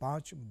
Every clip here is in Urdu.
5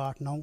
8-9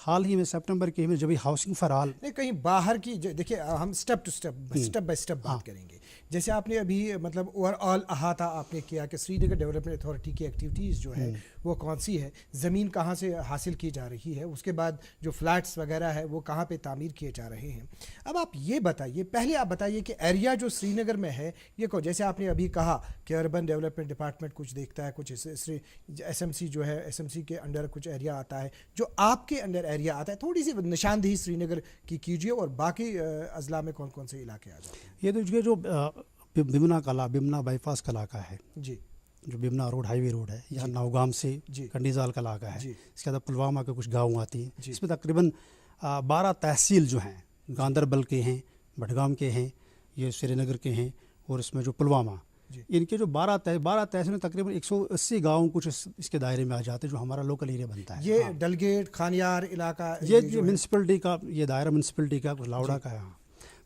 حال ہی میں سپٹمبر کے میں جب ہاؤسنگ فار آل نہیں کہیں باہر کی دیکھیے ہم اسٹیپ بائی اسٹیپ بات کریں گے. جیسے آپ نے ابھی مطلب اوور آل احاطہ آپ نے کیا کہ سری نگر ڈیولپمنٹ اتھارٹی کی ایکٹیویٹیز جو ہے وہ کون سی ہے, زمین کہاں سے حاصل کی جا رہی ہے, اس کے بعد جو فلیٹس وغیرہ ہے وہ کہاں پہ تعمیر کیے جا رہے ہیں. اب آپ یہ بتائیے, پہلے آپ بتائیے کہ ایریا جو سری نگر میں ہے یہ کو, جیسے آپ نے ابھی کہا کہ اربن ڈیولپمنٹ ڈپارٹمنٹ کچھ دیکھتا ہے, کچھ ایس ایم سی جو ہے ایس ایم سی کے انڈر کچھ ایریا آتا ہے, جو آپ کے انڈر ایریا آتا ہے, تھوڑی سی نشاندہی سری نگر کی کیجیے اور باقی اضلاع میں کون کون سے علاقے آ جاتے ہیں. یہ تو جو بمنا بائی پاس کا علاقہ ہے, جی جو بمنا روڈ ہائی وے روڈ ہے, یہاں نوگام سے کنڈیزال کا علاقہ ہے, اس کے بعد پلوامہ کے کچھ گاؤں آتی ہیں, اس میں تقریباً 12 تحصیل جو ہیں, گاندربل کے ہیں, بڈگام کے ہیں, یہ سری نگر کے ہیں, اور اس میں جو پلوامہ, ان کے جو 12 تحصیل میں تقریباً 180 گاؤں کچھ اس کے دائرے میں آ جاتے ہیں, جو ہمارا لوکل ایریا بنتا ہے. یہ ڈلگیٹ خانیار علاقہ یہ میونسپلٹی کا, یہ دائرہ میونسپلٹی کا کچھ لاؤڑا کا ہے.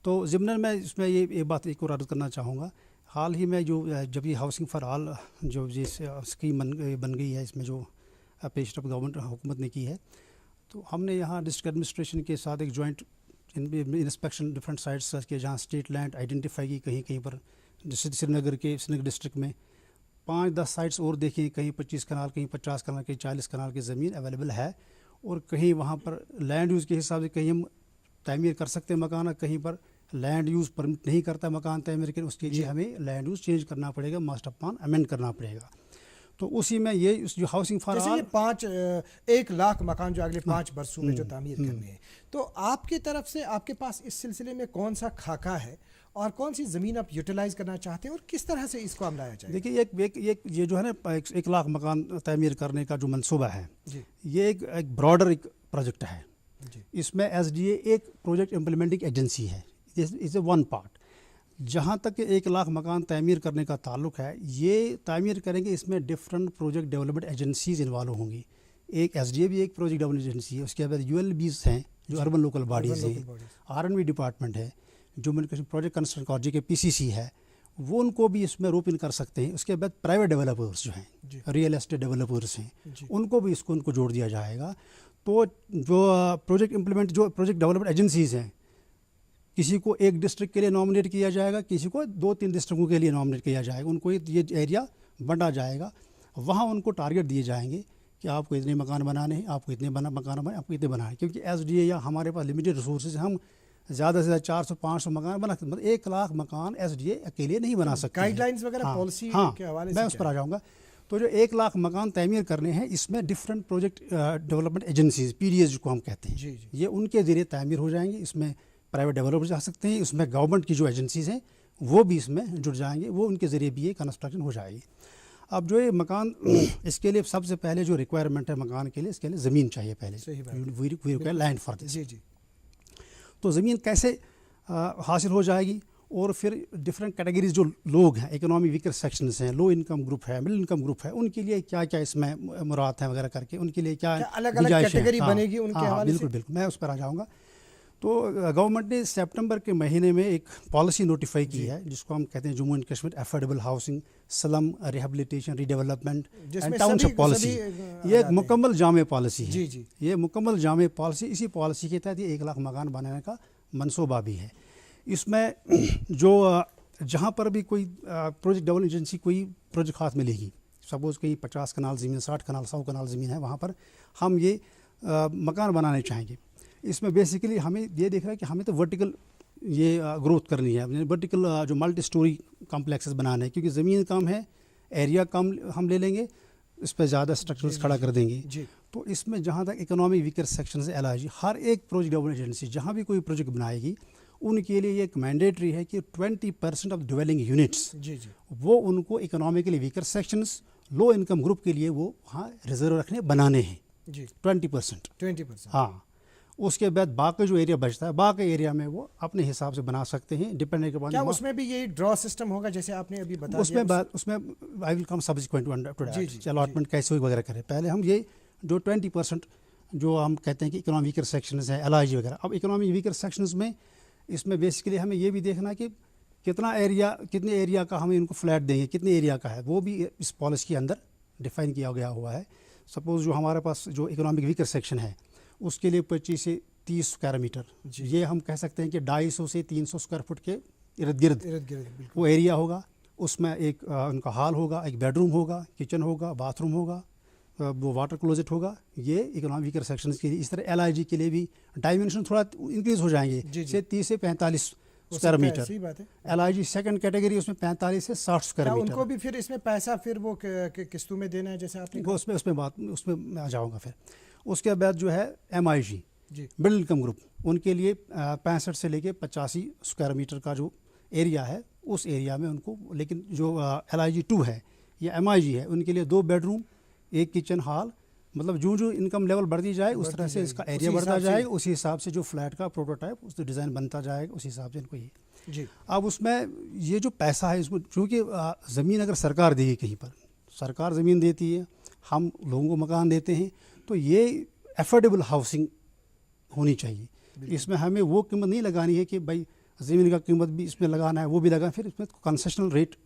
تو ضمن میں اس میں یہ ایک بات ایک اور عرض کرنا چاہوں گا, حال ہی میں جب یہ ہاؤسنگ فار آل جو یہ اسکیم بن گئی ہے, اس میں جو پیش رفت گورنمنٹ حکومت نے کی ہے, تو ہم نے یہاں ڈسٹرکٹ ایڈمنسٹریشن کے ساتھ ایک جوائنٹ انسپیکشن ڈفرینٹ سائٹس کے, جہاں اسٹیٹ لینڈ آئیڈینٹیفائی کی, کہیں پر سری نگر ڈسٹرکٹ میں 5-10 سائٹس اور دیکھیں, کہیں 25 کنال, کہیں 50 کنال, کہیں 40 کنال کی زمین اویلیبل ہے, اور کہیں وہاں پر لینڈ یوز کے حساب سے کہیں ہم تعمیر کر سکتے ہیں مکان, کہیں پر لینڈ یوز پرمٹ نہیں کرتا مکان تعمیر کے, اس کے لیے ہمیں لینڈ یوز چینج کرنا پڑے گا, ماسٹر پلان امینڈ کرنا پڑے گا. تو اسی میں یہ جو ہاؤسنگ فار آل 1 لاکھ مکان جو اگلے 5 برسوں میں جو تعمیر کرنے ہیں, تو آپ کی طرف سے آپ کے پاس اس سلسلے میں کون سا خاکہ ہے اور کون سی زمین آپ یوٹیلائز کرنا چاہتے ہیں اور کس طرح سے اس کو عملایا جائے؟ دیکھیے یہ جو ہے نا 1 لاکھ مکان تعمیر کرنے کا جو منصوبہ ہے, یہ ایک براڈر ایک پروجیکٹ ہے. اس میں ایس ڈی اے ایک پروجیکٹ امپلیمنٹنگ ایجنسی ہے, از اے ون پارٹ. جہاں تک 1 لاکھ مکان تعمیر کرنے کا تعلق ہے, یہ تعمیر کریں گے, اس میں different project development agencies involve ہوں گی. ایک ایس ڈی اے بھی ایک پروجیکٹ ڈیولپمنٹ ایجنسی ہے, اس کے بعد ULBs ہیں جو اربن لوکل باڈیز ہیں, R&B ڈپارٹمنٹ ہے, Jammu and Kashmir project consultant کے PCC ہے, وہ ان کو بھی اس میں روپ ان کر سکتے ہیں. اس کے بعد پرائیویٹ ڈیولپرس جو ہیں, ریئل اسٹیٹ ڈیولپرس ہیں, ان کو بھی ان کو جوڑ دیا جائے گا. تو جو پروجیکٹ ڈیولپمنٹ ایجنسیز ہیں, کسی کو ایک ڈسٹرکٹ کے لیے نامنیٹ کیا جائے گا, کسی کو 2-3 ڈسٹرکٹوں کے لیے نامنیٹ کیا جائے گا. ان کو یہ ایریا بانٹا جائے گا, وہاں ان کو ٹارگیٹ دیے جائیں گے کہ آپ کو اتنے مکان بنانے ہیں, آپ کو اتنے مکان بنانے, آپ کو اتنے بنانے ہیں. کیونکہ ایس ڈی اے یا ہمارے پاس لمیٹیڈ ریسورسز, ہم زیادہ سے زیادہ 400-500 مکان بنا سکتے, مطلب 1 لاکھ مکان ایس ڈی اے اکیلے نہیں بنا سکتے. گائیڈ لائنس وغیرہ پالیسی کے حوالے سے میں اس پر آ جاؤں گا. تو جو 1 لاکھ مکان تعمیر کرنے ہیں, اس میں different project development agencies PDS جس کو ہم کہتے ہیں, یہ ان کے ذریعے تعمیر ہو جائیں گے. اس میں پرائیویٹ ڈیولپرز جا سکتے ہیں, اس میں گورنمنٹ کی جو ایجنسیز ہیں وہ بھی اس میں جڑ جائیں گے, وہ ان کے ذریعے بھی یہ کنسٹرکشن ہو جائے گی. اب جو یہ مکان, اس کے لیے سب سے پہلے جو ریکوائرمنٹ ہے مکان کے لیے, اس کے لیے زمین چاہیے پہلے, لینڈ فار دس. تو زمین کیسے حاصل ہو جائے گی, اور پھر ڈفرینٹ کیٹیگریز جو لوگ ہیں, اکنامی ویکر سیکشنز ہیں, لو انکم گروپ ہے, مڈل انکم گروپ ہے, ان کے لیے کیا کیا اس میں مراد ہیں وغیرہ کر کے, ان کے لیے کیا الگ الگ کیٹیگری بنے گی ان کے حوالے سے. بالکل میں اس پر آ جاؤں گا. تو گورنمنٹ نے سپٹمبر کے مہینے میں ایک پالیسی نوٹیفائی کی ہے, جس کو ہم کہتے ہیں Jammu and Kashmir affordable housing slum rehabilitation redevelopment and township policy. یہ ایک مکمل جامع پالیسی ہے. یہ مکمل جامع پالیسی, اسی پالیسی کے تحت یہ 1 لاکھ مکان بنانے کا منصوبہ بھی ہے. اس میں جو جہاں پر بھی کوئی پروجیکٹ ڈیولپمنٹ ایجنسی کوئی پروجیکٹ ہاتھ میں لے گی, سپوز کہیں 50 کنال زمین, 60 کنال, 100 کنال زمین ہے, وہاں پر ہم یہ مکان بنانے چاہیں گے. اس میں بیسیکلی ہمیں یہ دیکھ رہا ہے کہ ہمیں تو ورٹیکل یہ گروتھ کرنی ہے, ورٹیکل جو ملٹی سٹوری کمپلیکسز بنانے ہیں, کیونکہ زمین کم ہے, ایریا کم ہم لے لیں گے, اس پہ زیادہ اسٹرکچرز کھڑا کر دیں گے. تو اس میں جہاں تک اکنامی ویکر سیکشنز ہیں LIG, ہر ایک پروجیکٹ ڈیولپمنٹ ایجنسی جہاں بھی کوئی پروجیکٹ بنائے گی, ان کے لیے یہ ایک مینڈیٹری ہے کہ 20% آف ڈویلنگ یونٹس وہ ان کو economically weaker sections, low income group کے لیے وہ وہاں ریزرو رکھنے بنانے ہیں 20%. ہاں, اس کے بعد باقی جو ایریا بچتا ہے, باقی ایریا میں وہ اپنے حساب سے بنا سکتے ہیں ڈپینڈنگ اپان. کیا اس میں بھی یہ ڈرا سسٹم ہوگا جیسے آپ نے ابھی بتایا؟ اس میں آئی ول کم سبسیکوینٹ ٹو دیٹ, الاٹمنٹ کیسے ہوئی وغیرہ کرے. پہلے ہم یہ جو 20% جو ہم کہتے ہیں کہ اکنامی ویکر سیکشنز ہیں LIG وغیرہ. اب اکنامی ویکر سیکشنز میں اس میں بیسیکلی ہمیں یہ بھی دیکھنا کہ کتنے ایریا کا ہمیں ان کو فلیٹ دیں گے, کتنے ایریا کا ہے, وہ بھی اس پالیسی کے اندر ڈیفائن کیا گیا ہوا ہے. سپوز جو ہمارے پاس جو اکنامک ویکر سیکشن ہے اس کے لیے 25 سے 30 اسکوائر میٹر، یہ ہم کہہ سکتے ہیں کہ 250 سے 300 اسکوائر فٹ کے ارد گرد وہ ایریا ہوگا. اس میں ایک ان کا ہال ہوگا، ایک بیڈ روم ہوگا، کچن ہوگا، باتھ روم ہوگا، وہ واٹر کلوزٹ ہوگا. یہ اکنامک ویکر سیکشنز کے لیے. اس طرح LIG کے لیے بھی ڈائمینشن تھوڑا انکریز ہو جائیں گے، سے 30 سے 45 square metre. LIG second category اس میں 45 سے 60 اسکوائر میٹر. ان کو بھی پھر اس میں پیسہ پھر وہ قسطوں میں دینا ہے جیسے آپ نے اس میں آ جاؤں گا. پھر اس کے بعد جو ہے MIG مڈل انکم گروپ، ان کے لیے 65 سے لے کے 85 اسکوائر میٹر کا جو ایریا ہے اس ایریا میں ان کو. لیکن جو LIG 2 ہے یا MIG ہے ان کے لیے 2 بیڈ روم، ایک کچن ہال. مطلب جو انکم لیول بڑھتی جائے اس طرح سے اس کا ایریا بڑھتا جائے گا، اسی حساب سے جو فلیٹ کا پروٹوٹائپ اس ڈیزائن بنتا جائے گا، اسی حساب سے ان کو یہ. اب اس میں یہ جو پیسہ ہے اس کو، چونکہ زمین اگر سرکار دے گی، کہیں پر سرکار زمین دیتی ہے، ہم لوگوں کو مکان دیتے ہیں، تو یہ افورڈیبل ہاؤسنگ ہونی چاہیے. اس میں ہمیں وہ قیمت نہیں لگانی ہے کہ بھائی زمین کا قیمت بھی اس میں لگانا ہے، وہ بھی لگانا. پھر اس میں کنسیشنل ریٹ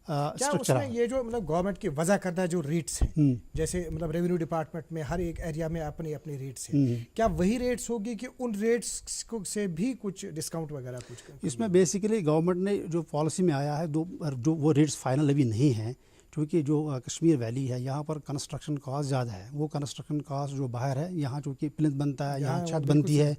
اسٹرکچر ہے. یہ جو مطلب گورنمنٹ کی وضع کردہ جو ریٹس ہیں، جیسے مطلب ریونیو ڈپارٹمنٹ میں ہر ایک ایریا میں اپنے ریٹس ہیں، کیا وہی ریٹس ہوگی کہ ان ریٹس سے بھی کچھ ڈسکاؤنٹ وغیرہ کچھ؟ اس میں بیسیکلی گورنمنٹ نے جو پالیسی میں آیا ہے، جو وہ ریٹس فائنل ابھی نہیں ہیں، کیونکہ جو کشمیر ویلی ہے یہاں پر کنسٹرکشن کاسٹ زیادہ ہے. وہ کنسٹرکشن کاسٹ جو باہر ہے، یہاں چونکہ پلنتھ بنتا ہے، یہاں چھت بنتی ہے،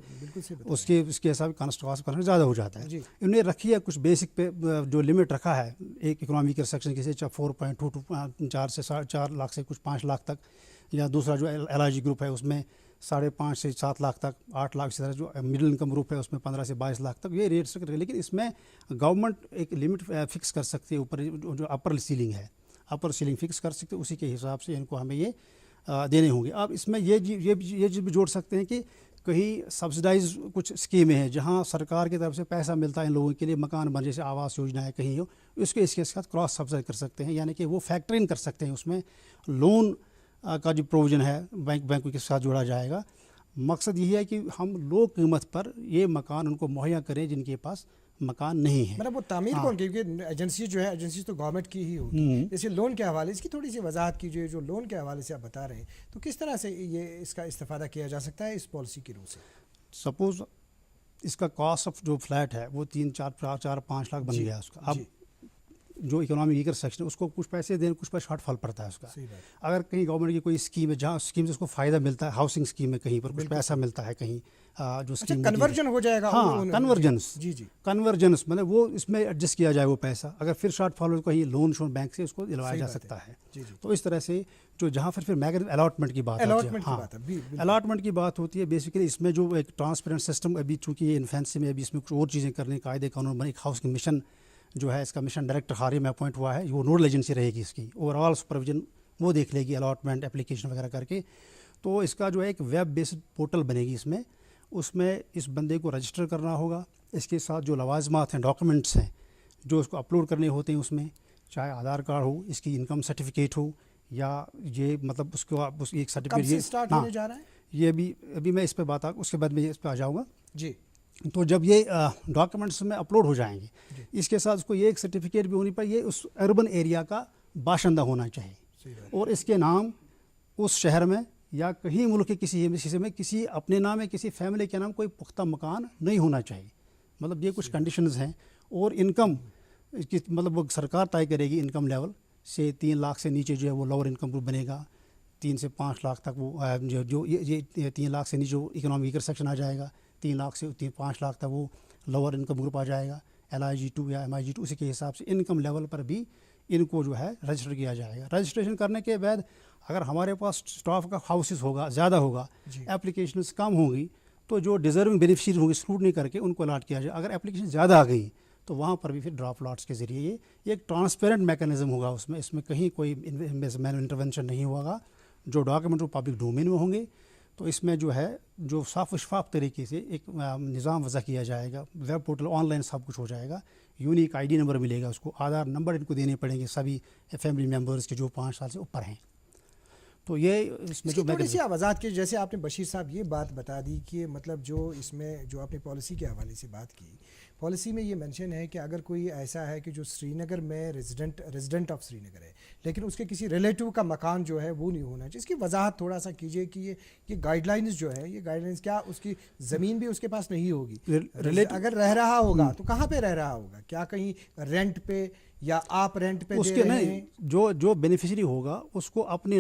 اس کے حساب سے کنسٹرکشن زیادہ ہو جاتا ہے. انہوں نے رکھی ہے کچھ بیسک پہ جو لمٹ رکھا ہے ایک اکنامک ویکر سیکشن کے سے 4.2 4 سے 4 لاکھ سے کچھ 5 لاکھ تک، یا دوسرا جو LIG گروپ ہے اس میں 5.5 سے 7 لاکھ تک، 8 لاکھ سے جو مڈل انکم گروپ ہے اس میں 15 سے 22 لاکھ تک یہ ریٹس. لیکن اس میں گورنمنٹ ایک لمٹ فکس کر سکتی ہے، اوپر جو اپر سیلنگ ہے، اپر سیلنگ فکس کر سکتے، اسی کے حساب سے ان کو ہمیں یہ دینے ہوں گے. اب اس میں یہ چیز بھی جوڑ سکتے ہیں کہ کہیں سبسڈائز کچھ اسکیمیں ہیں جہاں سرکار کی طرف سے پیسہ ملتا ہے ان لوگوں کے لیے مکان بن، جیسے آواس یوجنا ہے کہیں ہو، اس کے ساتھ کراس سبسڈائز کر سکتے ہیں، یعنی کہ وہ فیکٹر ان کر سکتے ہیں. اس میں لون کا جو پروویژن ہے بینکوں کے ساتھ جوڑا جائے گا. مقصد یہی ہے کہ ہم لو قیمت پر یہ مکان ان کو مہیا کریں جن کے پاس مکان نہیں ہے. مطلب وہ تعمیر کون کی؟ کیونکہ ایجنسی جو ہے، ایجنسی تو گورنمنٹ کی ہی ہوگی. جیسے لون کے حوالے اس کی تھوڑی سی وضاحت کیجیے. جو لون کے حوالے سے آپ بتا رہے ہیں، تو کس طرح سے یہ اس کا استفادہ کیا جا سکتا ہے اس پالیسی کی روح سے؟ سپوز اس کا کاسٹ آف جو فلیٹ ہے وہ 3-4-5 لاکھ بن گیا اس کا. اب جو اکنامک ویکر سیکشن ہے اس کو کچھ پیسے دیں، کچھ پر شارٹ فال پڑتا ہے اس کا. اگر کہیں گورنمنٹ کی کوئی اسکیم ہے جہاں اسکیم سے اس کو فائدہ ملتا ہے، ہاؤسنگ اسکیم میں کہیں پر کچھ پیسہ ملتا ہے، کہیں جو اسکیم کنورجن ہو جائے گا. ہاں، کنورجنس مطلب وہ اس میں ایڈجسٹ کیا جائے وہ پیسہ. اگر پھر شارٹ فال ہو کہیں لون بینک سے اس کو دلوایا جا سکتا ہے. تو اس طرح سے جو جہاں پھر الاٹمنٹ کی بات الاٹمنٹ کی بات ہوتی ہے. بیسیکلی اس میں جو ایک ٹرانسپیرنٹ سسٹم، ابھی چونکہ یہ انفینسی میں، ابھی اس میں کچھ اور چیزیں کرنے، قاعدے قانون بنے. ایک ہاؤسنگ مشن جو ہے، اس کا مشن ڈائریکٹر حالیہ میں اپوائنٹ ہوا ہے، وہ نوڈل ایجنسی رہے گی اس کی. اوور آل سپرویژن وہ دیکھ لے گی، الاٹمنٹ اپلیکیشن وغیرہ کر کے. تو اس کا جو ہے ایک ویب بیسڈ پورٹل بنے گی. اس میں اس بندے کو رجسٹر کرنا ہوگا. اس کے ساتھ جو لوازمات ہیں، ڈاکومنٹس ہیں جو اس کو اپلوڈ کرنے ہوتے ہیں، اس میں چاہے آدھار کارڈ ہو، اس کی انکم سرٹیفکیٹ ہو، یا یہ مطلب اس کو ایک سرٹیفکیٹ. یہ بھی ابھی میں اس پہ اس کے بعد میں اس پہ آ جاؤں گا. تو جب یہ ڈاکومنٹس میں اپلوڈ ہو جائیں گے، اس کے ساتھ اس کو یہ ایک سرٹیفکیٹ بھی ہونی پڑے. یہ اس اربن ایریا کا باشندہ ہونا چاہیے، اور اس کے نام اس شہر میں یا کہیں ملک کے کسی حصے میں کسی اپنے نام ہے، کسی فیملی کے نام کوئی پختہ مکان نہیں ہونا چاہیے. مطلب یہ کچھ کنڈیشنز ہیں. اور انکم مطلب وہ سرکار طے کرے گی. انکم لیول سے 3 لاکھ سے نیچے جو ہے وہ لوور انکم گروپ بنے گا. 3 سے 5 لاکھ تک وہ جو یہ 3 لاکھ سے نیچے وہ اکنامک ویکر سیکشن آ جائے گا. 3 لاکھ سے 5 لاکھ تک وہ لوور انکم گروپ آ جائے گا. LIG 2 یا MIG 2 اسی کے حساب سے انکم لیول پر بھی ان کو جو ہے رجسٹر کیا جائے گا. رجسٹریشن کرنے کے بعد اگر ہمارے پاس اسٹاف کا ہاؤسز ہوگا، زیادہ ہوگا، اپلیکیشنز کم ہوں گی، تو جو ڈیزرونگ بینیفیشریز ہوں گے اسکروٹنی کر کے ان کو الاٹ کیا جائے. اگر اپلیکیشن زیادہ آ گئی تو وہاں پر بھی پھر ڈراپ لاٹس کے ذریعے یہ ایک ٹرانسپیرنٹ میکانزم ہوگا. اس میں کہیں کوئی مینو انٹرونشن نہیں ہوگا. جو ڈاکومنٹ وہ پبلک ڈومین میں ہوں گے. تو اس میں جو ہے جو صاف و شفاف طریقے سے ایک نظام وضع کیا جائے گا. ویب پورٹل آن لائن سب کچھ ہو جائے گا. یونیک ID نمبر ملے گا اس کو. آدھار نمبر ان کو دینے پڑیں گے سبھی فیملی ممبرس کے جو 5 سال سے اوپر ہیں. تو یہ اس میں جو تھوڑی سی وضاحت کی، جیسے آپ نے بشیر صاحب یہ بات بتا دی کہ مطلب جو اس میں جو آپ نے پالیسی کے حوالے سے بات کی، پالیسی میں یہ مینشن ہے کہ اگر کوئی ایسا ہے کہ جو سری نگر میں ریزیڈنٹ آف سری نگر ہے لیکن اس کے کسی ریلیٹیو کا مکان جو ہے وہ نہیں ہونا چاہیے. اس کی وضاحت تھوڑا سا کیجیے کہ یہ گائیڈ لائنز جو ہے یہ گائیڈ لائنز کیا اس کی زمین بھی اس کے پاس نہیں ہوگی, اگر رہ رہا ہوگا تو کہاں پہ رہ رہا ہوگا, کیا کہیں رینٹ پہ یا آپ رینٹ پہ اس دے کے رہے ہیں؟ نہیں, جو بینیفیشری ہوگا اس کو اپنے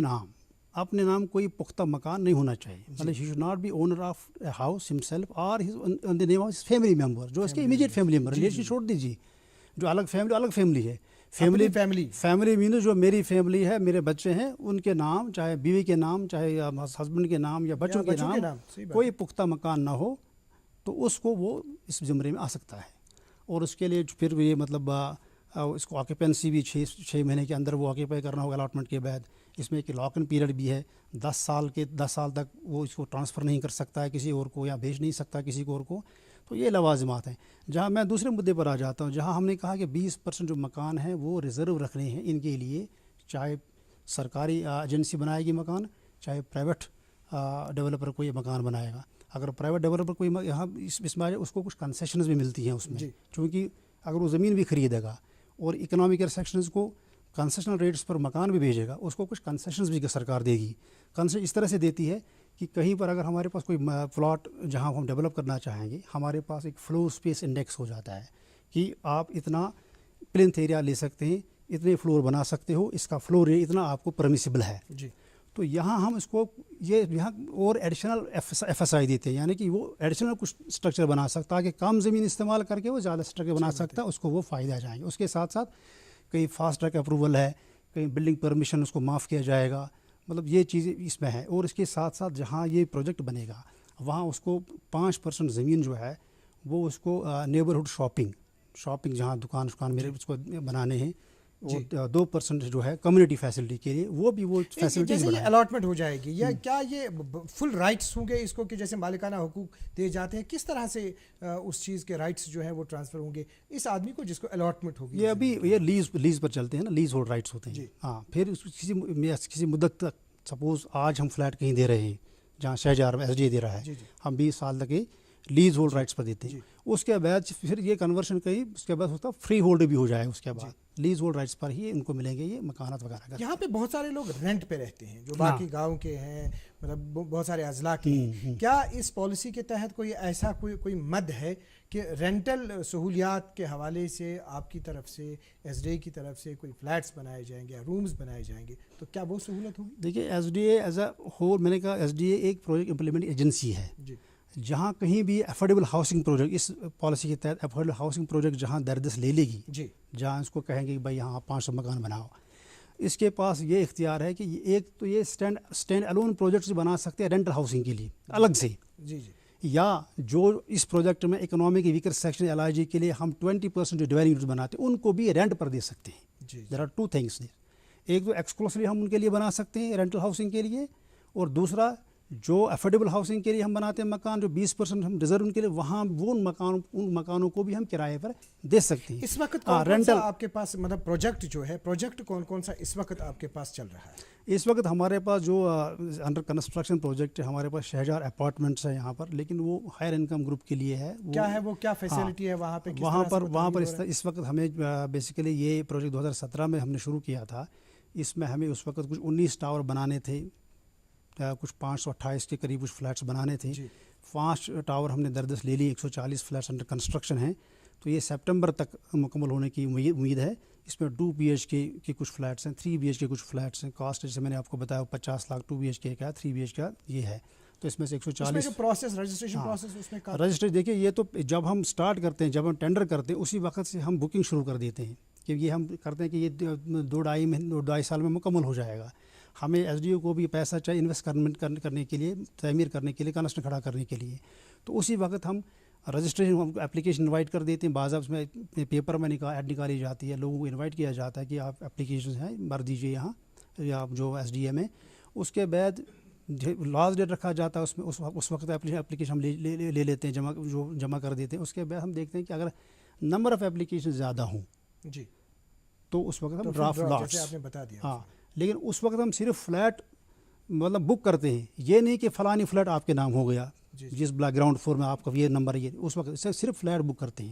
نام کوئی پختہ مکان نہیں ہونا چاہیے. مطلب ہی should not be owner of a house himself اور on the name of his family member, جو اس کے امیڈیٹ فیملی ممبر. ریلیشن چھوڑ دیجیے, جو الگ فیملی ہے. فیملی مینس جو میری فیملی ہے, میرے بچے ہیں, ان کے نام, چاہے بیوی کے نام, چاہے ہسبینڈ کے نام یا بچوں کے نام, کوئی پختہ مکان نہ ہو تو اس کو وہ اس زمرے میں آ سکتا ہے. اور اس کے لیے پھر یہ مطلب اس کو آکیپینسی بھی 6 مہینے کے اندر وہ آکیپائی کرنا ہوگا الاٹمنٹ کے بعد. اس میں ایک لاک ان پیریڈ بھی ہے, 10 سال تک وہ اس کو ٹرانسفر نہیں کر سکتا ہے کسی اور کو, یا بھیج نہیں سکتا کسی اور کو. تو یہ لوازمات ہیں. جہاں میں دوسرے مدعے پر آ جاتا ہوں, جہاں ہم نے کہا کہ 20% جو مکان ہیں وہ ریزرو رکھنے ہیں ان کے لیے, چاہے سرکاری ایجنسی بنائے گی مکان, چاہے پرائیویٹ ڈیولپر کوئی مکان بنائے گا. اگر پرائیویٹ ڈیولپر کوئی یہاں اس میں اس کو کچھ کنسیشنز بھی ملتی ہیں اس میں, چونکہ اگر وہ زمین بھی خریدے گا اور اکنامکل سیکشنز کو کنسیشنل ریٹس پر مکان بھی بھیجے گا, اس کو کچھ کنسیشنز بھی سرکار دے گی. کنسیشن اس طرح سے دیتی ہے کہ کہیں پر اگر ہمارے پاس کوئی پلاٹ جہاں ہم ڈیولپ کرنا چاہیں گے, ہمارے پاس ایک فلور اسپیس انڈیکس ہو جاتا ہے کہ آپ اتنا پلنتھ ایریا لے سکتے ہیں, اتنے فلور بنا سکتے ہو, اس کا فلور اتنا آپ کو پرمیسیبل ہے. جی. تو یہاں ہم اس کو یہاں اور ایڈیشنل ایف ایس آئی دیتے ہیں, یعنی کہ وہ ایڈیشنل کچھ اسٹرکچر بنا سکتا ہے کہ کم زمین استعمال کر کے وہ زیادہ اسٹرکچر بنا سکتا ہے, اس کو وہ فائدہ آ جائیں گے. اس کے ساتھ ساتھ کہیں فاسٹ ٹریک اپروول ہے, کہیں بلڈنگ پرمیشن اس کو معاف کیا جائے گا. مطلب یہ چیزیں اس میں ہیں. اور اس کے ساتھ ساتھ جہاں یہ پروجیکٹ بنے گا وہاں اس کو 5% زمین جو ہے وہ اس کو نیبرہڈ شاپنگ جہاں دکان میرے اس کو بنانے ہیں, اور 2% جو ہے کمیونٹی فیسلٹی کے لیے وہ فیسلٹیز جیسے یہ الاٹمنٹ ہو جائے گی, یا کیا یہ فل رائٹس ہوں گے اس کو کہ جیسے مالکانہ حقوق دیے جاتے ہیں, کس طرح سے اس چیز کے رائٹس جو ہیں وہ ٹرانسفر ہوں گے اس آدمی کو جس کو الاٹمنٹ ہوگی؟ یہ ابھی یہ لیز پر چلتے ہیں نا, لیز ہولڈ رائٹس ہوتے ہیں. ہاں, پھر کسی مدت تک, سپوز آج ہم فلیٹ کہیں دے رہے ہیں جہاں شہجار میں ایس ڈی اے دے رہا ہے, ہم 20 سال تک لیز ہولڈ رائٹس پر دیتے ہیں. اس کے بعد پھر یہ کنورشن کہیں اس کے بعد ہوتا فری ہولڈ بھی ہو جائے, اس کے بعد لیز ہولڈ رائٹس پر ہی ان کو ملیں گے یہ مکانات وغیرہ. یہاں پہ بہت سارے لوگ رینٹ پہ رہتے ہیں جو باقی گاؤں کے ہیں, مطلب بہت سارے اضلاع کے ہیں. کیا اس پالیسی کے تحت کوئی ایسا کوئی مد ہے کہ رینٹل سہولیات کے حوالے سے آپ کی طرف سے, ایس ڈی اے کی طرف سے کوئی فلیٹس بنائے جائیں گے یا رومز بنائے جائیں گے, تو کیا وہ سہولت ہوگی؟ دیکھیے S D A as a whole, میں نے کہا ایس ڈی اے ایک پروجیکٹ امپلیمنٹ ایجنسی ہے. جہاں کہیں بھی افورڈیبل ہاؤسنگ پروجیکٹ اس پالیسی کے تحت افورڈیبل ہاؤسنگ پروجیکٹ جہاں دردست لے لے گی, جہاں اس کو کہیں گے کہ بھائی یہاں 500 مکان بناؤ, اس کے پاس یہ اختیار ہے کہ ایک تو یہ اسٹینڈ الون پروجیکٹس بنا سکتے ہیں رینٹل ہاؤسنگ کے لیے الگ سے, یا جو اس پروجیکٹ میں economic weaker section L I G کے لیے ہم 20% جو ڈویلنگ یونٹس بناتے ہیں ان کو بھی رینٹ پر دے سکتے ہیں. There are 2 things. ایک تو ایکسکلوسیولی ہم ان کے لیے بنا سکتے ہیں رینٹل ہاؤسنگ کے لیے, اور دوسرا جو افورڈیبل ہاؤسنگ کے لیے ہم بناتے ہیں مکان, جو 20% ہم ریزرو ان کے لیے, وہاں وہ ان مکانوں کو بھی ہم کرائے پر دے سکتے ہیں. اس وقت کون سا آپ کے پاس مطلب پروجیکٹ کون سا اس وقت آپ کے پاس چل رہا ہے؟ اس وقت ہمارے پاس جو انڈر کنسٹرکشن پروجیکٹ ہے, ہمارے پاس شہجار اپارٹمنٹس ہیں یہاں پر, لیکن وہ ہائر انکم گروپ کے لیے ہے. کیا فیسلٹی ہے وہاں پہ؟ وہاں پر اس وقت ہمیں بیسیکلی یہ پروجیکٹ 2017 میں ہم نے شروع کیا تھا. اس میں ہمیں اس وقت کچھ 19 ٹاور بنانے تھے, کچھ 528 کے قریب کچھ فلیٹس بنانے تھے. 5 ٹاور ہم نے دردست لے لی, 140 فلیٹس انڈر کنسٹرکشن ہیں. تو یہ سپٹمبر تک مکمل ہونے کی امید ہے. اس میں 2 BHK کے کچھ فلیٹس ہیں, 3 BHK کے کچھ فلیٹس ہیں. کاسٹ جیسے میں نے آپ کو بتایا 50 لاکھ 2 BHK کا, 3 BHK کا یہ ہے. تو اس میں سے 140 رجسٹریشن دیکھیے, یہ تو جب ہم سٹارٹ کرتے ہیں, جب ہم ٹینڈر کرتے ہیں اسی وقت سے ہم بکنگ شروع کر دیتے ہیں کہ یہ ہم کرتے ہیں کہ یہ 2-2.5 سال میں مکمل ہو جائے گا. ہمیں ایس ڈی او کو بھی پیسہ چاہیے انویسٹمنٹ کرنے کے لیے, تعمیر کرنے کے لیے, کنسٹرکشن کھڑا کرنے کے لیے. تو اسی وقت ہم رجسٹریشن اپلیکیشن انوائٹ کر دیتے ہیں. بعض اس میں پیپر میں ایڈ نکالی جاتی ہے, لوگوں کو انوائٹ کیا جاتا ہے کہ آپ اپلیکیشن ہیں بھر دیجیے یہاں یا جو ایس ڈی اے میں. اس کے بعد لاسٹ ڈیٹ رکھا جاتا ہے, اس میں اس وقت اپلیکیشن ہم لے لیتے ہیں, جمع کر دیتے ہیں. اس کے بعد ہم دیکھتے ہیں کہ اگر نمبر آف اپلیکیشن زیادہ ہوں تو اس وقت ہم ڈرافٹ لاٹس, ہاں, لیکن اس وقت ہم صرف فلیٹ مطلب بک کرتے ہیں. یہ نہیں کہ فلانی فلیٹ آپ کے نام ہو گیا جس گراؤنڈ فلور میں آپ کا یہ نمبر, یہ اس وقت صرف فلیٹ بک کرتے ہیں.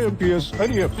IMPS, NEFT,